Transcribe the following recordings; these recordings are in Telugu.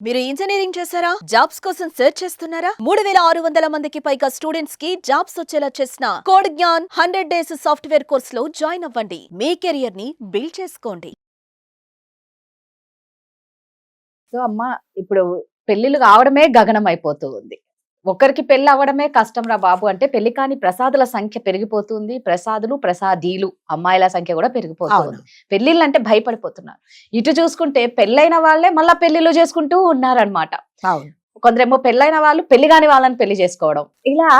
మీరు ఇంజనీరింగ్ చేశారా? జాబ్స్ కోసం సెర్చ్ చేస్తున్నారా? 3600 మందికి పైగా స్టూడెంట్స్ కి జాబ్స్ వచ్చేలా చేసిన code Gyan 100 days software course లో జాయిన్ అవ్వండి. మీ కెరియర్ ని బిల్డ్ చేసుకోండి. సో అమ్మ ఇప్పుడు పెళ్లిళ్ళు కావడమే గగనం అయిపోతూ ఉంది. ఒకరికి పెళ్లి అవ్వడమే కష్టం రా బాబు అంటే పెళ్లి కాని ప్రసాదుల సంఖ్య పెరిగిపోతుంది. ప్రసాదులు ప్రసాదీలు అమ్మాయిల సంఖ్య కూడా పెరిగిపోతుంది. పెళ్లిళ్ళు అంటే భయపడిపోతున్నారు. ఇటు చూసుకుంటే పెళ్ళైన వాళ్ళే మళ్ళా పెళ్లిళ్ళు చేసుకుంటూ ఉన్నారనమాట. కొందరేమో పెళ్ళైన వాళ్ళు పెళ్లి కాని వాళ్ళని పెళ్లి చేసుకోవడం, ఇలా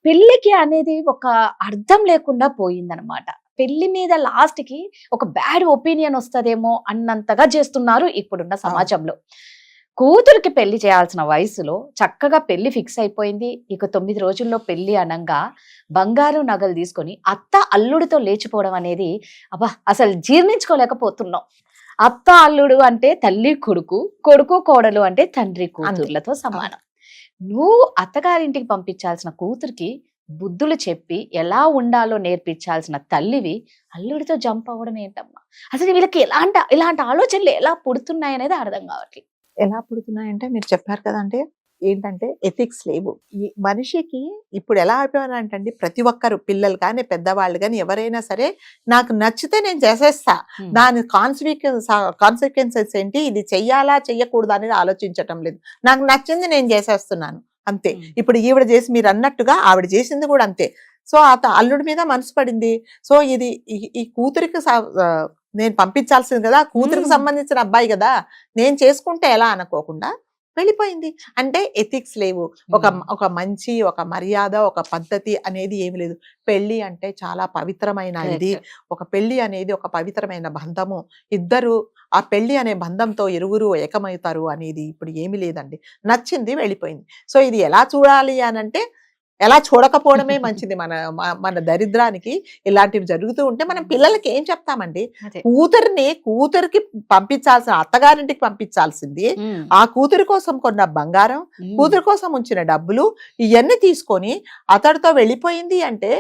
పెళ్లికి అనేది ఒక అర్థం లేకుండా పోయిందనమాట. పెళ్లి మీద లాస్ట్ కి ఒక బ్యాడ్ ఒపీనియన్ వస్తదేమో అన్నంతగా చేస్తున్నారు ఇప్పుడున్న సమాజంలో. కూతురికి పెళ్లి చేయాల్సిన వయసులో చక్కగా పెళ్లి ఫిక్స్ అయిపోయింది. ఇక 9 రోజుల్లో పెళ్లి అనంగా బంగారు నగలు తీసుకొని అత్త అల్లుడితో లేచిపోవడం అనేది అబ్బా అసలు జీర్ణించుకోలేకపోతున్నాం. అత్త అల్లుడు అంటే తల్లి కొడుకు, కొడుకు కోడలు అంటే తండ్రి కూతుర్లతో సమానం. నువ్వు అత్తగారింటికి పంపించాల్సిన కూతురికి బుద్ధులు చెప్పి ఎలా ఉండాలో నేర్పించాల్సిన తల్లివి అల్లుడితో జంప్ అవ్వడం ఏంటమ్మా? అసలు వీళ్ళకి ఇలాంటి ఆలోచనలు ఎలా పుడుతున్నాయి అనేది అర్థం కావట్లేదు. ఎలా పుడుతున్నాయంటే మీరు చెప్పారు కదండి, ఏంటంటే ఎథిక్స్ లేవు ఈ మనిషికి. ఇప్పుడు ఎలా అయిపోయారంటే ప్రతి ఒక్కరు, పిల్లలు కానీ పెద్దవాళ్ళు కానీ ఎవరైనా సరే, నాకు నచ్చితే నేను చేసేస్తా, దాని కాన్సిక్వెన్సెస్ ఏంటి, ఇది చెయ్యాలా చెయ్యకూడదు అనేది ఆలోచించటం లేదు. నాకు నచ్చింది నేను చేసేస్తున్నాను అంతే. ఇప్పుడు ఈవిడ చేసి మీరు అన్నట్టుగా ఆవిడ చేసింది కూడా అంతే. సో అల్లుడి మీద మనసు పడింది. సో ఇది ఈ కూతురికి నేను పంపించాల్సింది కదా, కూతురికి సంబంధించిన అబ్బాయి కదా, నేను చేసుకుంటే ఎలా అనుకోకుండా వెళ్ళిపోయింది. అంటే ఎథిక్స్ లేవు, ఒక మంచి ఒక మర్యాద ఒక పద్ధతి అనేది ఏమి లేదు. పెళ్లి అంటే చాలా పవిత్రమైన ఇది. ఒక పెళ్లి అనేది ఒక పవిత్రమైన బంధము. ఇద్దరు ఆ పెళ్లి అనే బంధంతో ఇరువురు ఏకమవుతారు అనేది ఇప్పుడు ఏమి లేదండి. నచ్చింది వెళ్ళిపోయింది. సో ఇది ఎలా చూడాలి అనంటే, ఎలా చూడకపోవడమే మంచిది. మన దరిద్రానికి ఇలాంటివి జరుగుతూ ఉంటే మనం పిల్లలకి ఏం చెప్తామండి? కూతురికి పంపించాల్సిన, అత్తగారింటికి పంపించాల్సింది ఆ కూతురి కోసం కొన్న బంగారం, కూతురి కోసం ఉంచిన డబ్బులు ఇవన్నీ తీసుకొని అతడితో వెళ్ళిపోయింది అంటే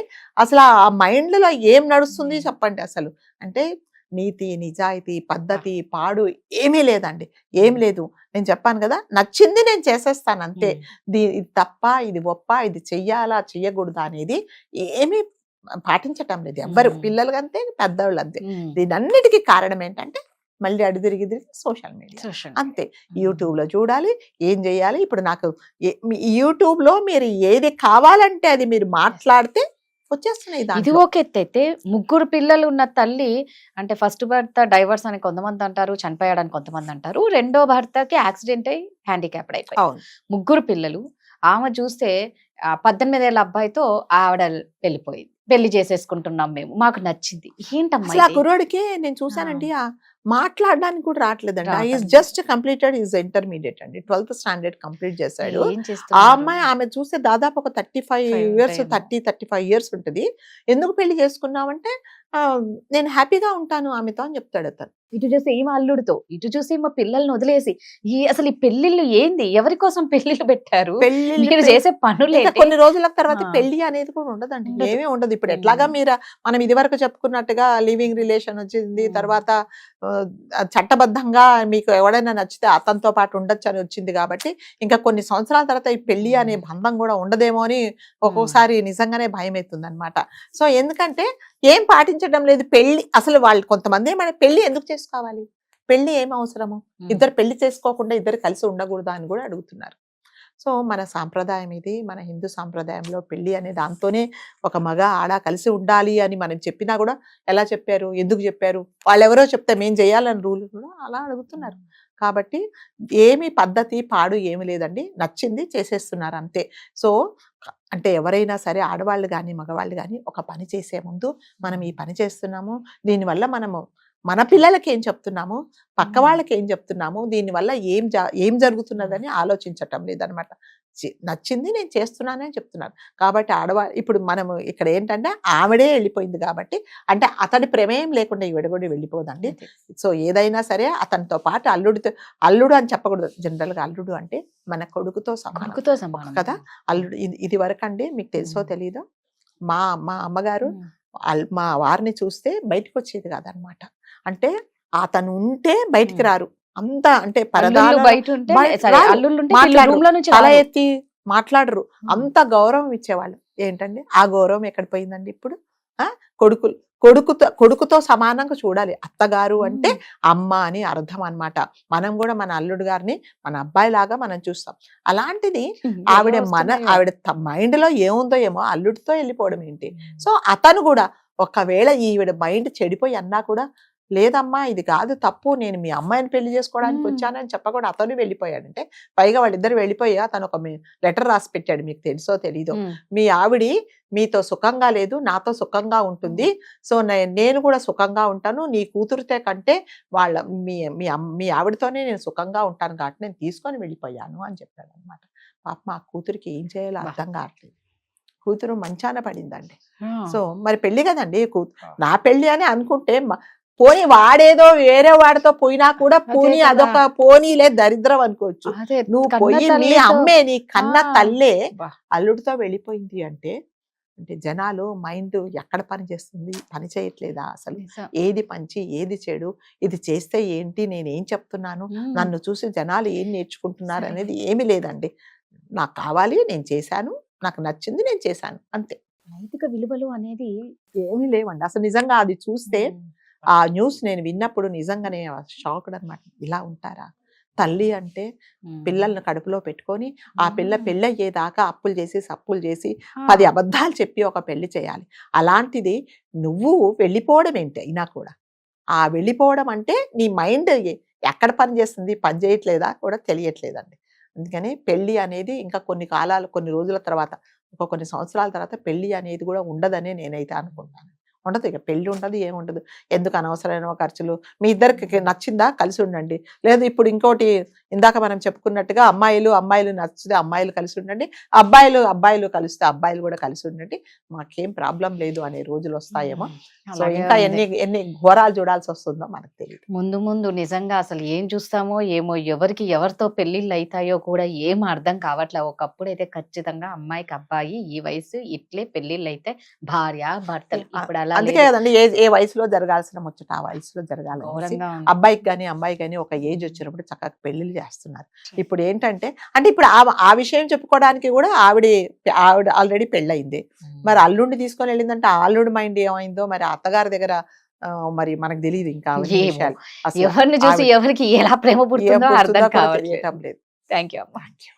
అసలు ఆ మైండ్లో ఏం నడుస్తుంది చెప్పండి అసలు? అంటే నీతి నిజాయితీ పద్ధతి పాడు ఏమీ లేదండి, ఏం లేదు. నేను చెప్పాను కదా, నచ్చింది నేను చేసేస్తాను అంతే. ఇది తప్ప ఇది ఒప్ప, ఇది చెయ్యాలా చెయ్యకూడదా అనేది ఏమీ పాటించటం లేదు ఎవ్వరు. పిల్లలు అంతే, పెద్దవాళ్ళు అంతే. దీనన్నిటికీ కారణం ఏంటంటే మళ్ళీ అడుదిరిగి సోషల్ మీడియా అంతే. యూట్యూబ్ లో చూడాలి, ఏం చేయాలి. ఇప్పుడు నాకు యూట్యూబ్ లో మీరు ఏది కావాలంటే అది మీరు మాట్లాడితే వచ్చేస్తున్నాయి. ఇది ఒక ఎత్తు అయితే, ముగ్గురు పిల్లలు ఉన్న తల్లి అంటే ఫస్ట్ భర్త డైవర్స్ అని కొంతమంది అంటారు, చనిపోయాడని కొంతమంది అంటారు, రెండో భర్తకి యాక్సిడెంట్ అయి హ్యాండిక్యాప్డ్ అయిపోయి ముగ్గురు పిల్లలు. ఆమె చూస్తే 18 ఏళ్ళ అబ్బాయితో ఆవిడ వెళ్ళిపోయింది. పెళ్లి చేసేసుకుంటున్నాం మేము, మాకు నచ్చింది. ఏంటమ్మా కుర్రోడికి నేను చూసానండి, మాట్లాడడానికి కూడా రావట్లేదండి. Is just completed is intermediate అండి, 12th స్టాండర్డ్ కంప్లీట్ చేశాడు. ఆ అమ్మాయి, ఆమె చూస్తే దాదాపు ఒక 35 ఇయర్స్ 35 ఇయర్స్ ఉంటుంది. ఎందుకు పెళ్లి చేసుకున్నావంటే నేను హ్యాపీగా ఉంటాను ఆమెతో అని చెప్తాడు అతను. ఇటు చూసి ఏమో అల్లుడితో, ఇటు చూసి ఏమో పిల్లల్ని వదిలేసి అసలు ఈ పెళ్లిళ్ళు ఏంది? ఎవరి కోసం పెళ్లిళ్ళు పెట్టారు? మీరు చేసే పనులు కొన్ని రోజుల తర్వాత పెళ్లి అనేది కూడా ఉండదండి, ఏమీ ఉండదు. ఇప్పుడు ఎట్లాగా మనం ఇది వరకు చెప్పుకున్నట్టుగా లివింగ్ రిలేషన్ వచ్చింది, తర్వాత చట్టబద్ధంగా మీకు ఎవడైనా నచ్చితే అతనితో పాటు ఉండొచ్చు అని వచ్చింది. కాబట్టి ఇంకా కొన్ని సంవత్సరాల తర్వాత ఈ పెళ్లి అనే బంధం కూడా ఉండదేమో అని ఒక్కొక్కసారి నిజంగానే భయం అవుతుంది అనమాట. సో ఎందుకంటే ఏం పాటించడం లేదు. పెళ్లి అసలు వాళ్ళు కొంతమంది ఏమైనా పెళ్లి ఎందుకు చేసుకోవాలి, పెళ్లి ఏం అవసరము, ఇద్దరు పెళ్లి చేసుకోకుండా ఇద్దరు కలిసి ఉండకూడదా అని కూడా అడుగుతున్నారు. సో మన సాంప్రదాయం ఇది, మన హిందూ సాంప్రదాయంలో పెళ్లి అనే దాంతోనే ఒక మగ ఆడ కలిసి ఉండాలి అని మనం చెప్పినా కూడా ఎలా చెప్పారు, ఎందుకు చెప్పారు, వాళ్ళెవరో చెప్తే మేము చేయాలని రూల్ కూడా అలా అడుగుతున్నారు. కాబట్టి ఏమి పద్ధతి పాడు ఏమి లేదండి, నచ్చింది చేసేస్తున్నారు అంతే. సో అంటే ఎవరైనా సరే, ఆడవాళ్ళు కానీ మగవాళ్ళు కానీ, ఒక పని చేసే ముందు మనం ఈ పని చేస్తున్నాము, దీనివల్ల మనము మన పిల్లలకి ఏం చెప్తున్నాము, పక్క వాళ్ళకి ఏం చెప్తున్నాము, దీనివల్ల ఏం జరుగుతున్నదని ఆలోచించటం లేదనమాట. నచ్చింది నేను చేస్తున్నానని చెప్తున్నాను. కాబట్టి ఇప్పుడు మనము ఇక్కడ ఏంటంటే ఆవిడే వెళ్ళిపోయింది కాబట్టి, అంటే అతడి ప్రమేయం లేకుండా ఈవిడ కూడా వెళ్ళిపోదండి. సో ఏదైనా సరే అతనితో పాటు అల్లుడు అని చెప్పకూడదు. జనరల్గా అల్లుడు అంటే మన కొడుకుతో సమానం కదా. అల్లుడు ఇది వరకు అండి, మీకు తెలుసో తెలీదో, మా అమ్మగారు మా వారిని చూస్తే బయటకు వచ్చేది కాదనమాట. అంటే అతను ఉంటే బయటికి రారు, అంత అంటే అల్లుళ్ళు పరదాలలో బయట ఉంటే బయట సరే రారు. అల్లుళ్ళు ఉంటే మాట్లాడరు. రూమ్ లో నుంచి తల రారు. ఎత్తి మాట్లాడరు. ఉమ్. అంత గౌరవం ఇచ్చేవాళ్ళు. ఏంటండి ఆ గౌరవం ఎక్కడ పోయిందండి ఇప్పుడు? ఆ కొడుకులు కొడుకుతో సమానంగా చూడాలి. అత్తగారు అంటే ఉమ్. అమ్మ అని అర్థం అన్నమాట. మనం కూడా మన అల్లుడు గారిని మన అబ్బాయి లాగా మనం చూస్తాం. అలాంటిది ఆవిడ ఎలా వస్తున్నాయో. ఆవిడ మైండ్ లో ఏముందో ఏమో అల్లుడితో వెళ్ళిపోవడం ఏంటి? సో అతను కూడా ఒకవేళ ఈవిడ మైండ్ చెడిపోయి అన్నా కూడా లేదమ్మా ఇది కాదు తప్పు, నేను మీ అమ్మాయిని పెళ్లి చేసుకోవడానికి ఉమ్. వచ్చానని చెప్పకుండా అతను వెళ్ళిపోయాడంటే, పైగా వాళ్ళిద్దరు వెళ్ళిపోయి అతను ఒక లెటర్ రాసి పెట్టాడు, మీకు తెలుసో తెలీదో, ఉమ్. మీ ఆవిడి మీతో సుఖంగా లేదు, నాతో సుఖంగా ఉంటుంది, సో నేను కూడా సుఖంగా ఉంటాను, నీ కూతురితే కంటే వాళ్ళ మీ ఆవిడతోనే నేను సుఖంగా ఉంటాను కాబట్టి నేను తీసుకొని వెళ్ళిపోయాను అని చెప్పాడు అనమాట. పాప మా కూతురికి ఏం చేయాలో బా. అర్థం కావట్లేదు. కూతురు మంచాన పడిందండి. ఆ. సో మరి పెళ్లి కదండి, నా పెళ్లి అని అనుకుంటే పోనీ వాడేదో వేరే వాడితో పోయినా కూడా అదే పోనీ కదా. అదొక పోనీలే దరిద్రం అనుకోవచ్చు. అదే నువ్వు కన్న పోయి మీ తల్లితో- అమ్మే నీ కన్న ఆ. తల్లే బా. అల్లుడితో వెళ్ళిపోయింది అంటే జనాలు మైండ్ ఎక్కడ పని చేస్తుంది, పని చేయట్లేదా అసలు? నిజం. ఏది మంచి ఏది చెడు, ఇది చేస్తే ఏంటి, నేనేం చెప్తున్నాను, ఉమ్. నన్ను చూసి జనాలు ఏం నేర్చుకుంటున్నారు సరే. అనేది ఏమీ లేదండి. నాకు కావాలి, నేను చేశాను, నాకు నచ్చింది, నేను చేశాను అంతే. నైతిక విలువలు అనేది ఏమీ లేవండి అసలు. నిజంగా అది చూస్తే ఆ న్యూస్ నేను విన్నప్పుడు నిజంగానే షాక్డ్ అనమాట. ఇలా ఉంటారా? తల్లి అంటే పిల్లల్ని కడుపులో పెట్టుకొని ఆ పిల్ల పెళ్ళి అయ్యేదాకా అప్పులు చేసి సప్పులు చేసి 10 అబద్ధాలు చెప్పి ఒక పెళ్లి చేయాలి. అలాంటిది నువ్వు వెళ్ళిపోవడం ఏంటి అయినా కూడా. ఆ వెళ్ళిపోవడం అంటే నీ మైండ్ ఎక్కడ పని చేస్తుంది, పని చేయట్లేదా కూడా తెలియట్లేదండి. అందుకని పెళ్లి అనేది ఇంకా కొన్ని రోజుల తర్వాత, కొన్ని సంవత్సరాల తర్వాత పెళ్లి అనేది కూడా ఉండదనే నేనైతే అనుకుంటాను. ఉండదు, ఇక పెళ్లి ఉండదు, ఏముండదు. ఎందుకు అనవసరమైన ఖర్చులు? మీ ఇద్దరికి నచ్చిందా కలిసి ఉండండి, లేదు ఇప్పుడు ఇంకోటి ఇందాక మనం చెప్పుకున్నట్టుగా అమ్మాయిలు నచ్చితే అమ్మాయిలు కలిసి ఉండండి, అబ్బాయిలు కలిస్తే అబ్బాయిలు కూడా కలిసి ఉండండి, మాకేం ప్రాబ్లం లేదు అనే రోజులు వస్తాయేమో. సో అలాగే ఇంకా ఉంది. ఎన్ని ఘోరాలు చూడాల్సి వస్తుందో మనకు తెలియదు. ముందు ముందు నిజంగా అసలు ఏం చూస్తామో ఏమో, ఎవరికి ఎవరితో పెళ్లిళ్ళు అవుతాయో కూడా ఏం అర్థం కావట్లే. ఒకప్పుడు అయితే ఖచ్చితంగా అమ్మాయికి అబ్బాయి ఈ వయసు ఇట్లే పెళ్లిళ్ళు అయితే భార్య భర్తలు. ఇప్పుడు అలా అందుకే లేదు. కదండి ఏ వయసులో జరగాల్సిన ముచ్చట ఆ వయసులో జరగాలి. ఘోరంగా ఉంది. అబ్బాయికి కానీ అమ్మాయికి కానీ ఒక ఏజ్ వచ్చినప్పుడు చక్కగా పెళ్లిళ్ళు చేస్తున్నారు. ఇప్పుడు ఏంటంటే ఇప్పుడు ఆ విషయం చెప్పుకోవడానికి కూడా ఆవిడ ఆల్రెడీ పెళ్ళయింది. మరి అల్లుడిని తీసుకొని వెళ్ళిందంటే ఆ అల్లుడి మైండ్ ఏమైందో మరి అత్తగారి దగ్గర మరి మనకు తెలియదు ఇంకా అవన్నీ ఏమో. విషయాలు. అసలు ఎవరిని చూసి ఆవిడ ఎవరికి ఎలా ప్రేమ ఏం పుడుతుందో పుడుతుందో అర్థం కూడా కావట్లేదు. తెలియటం లేదు. థ్యాంక్ యూ అమ్మా. Thank you.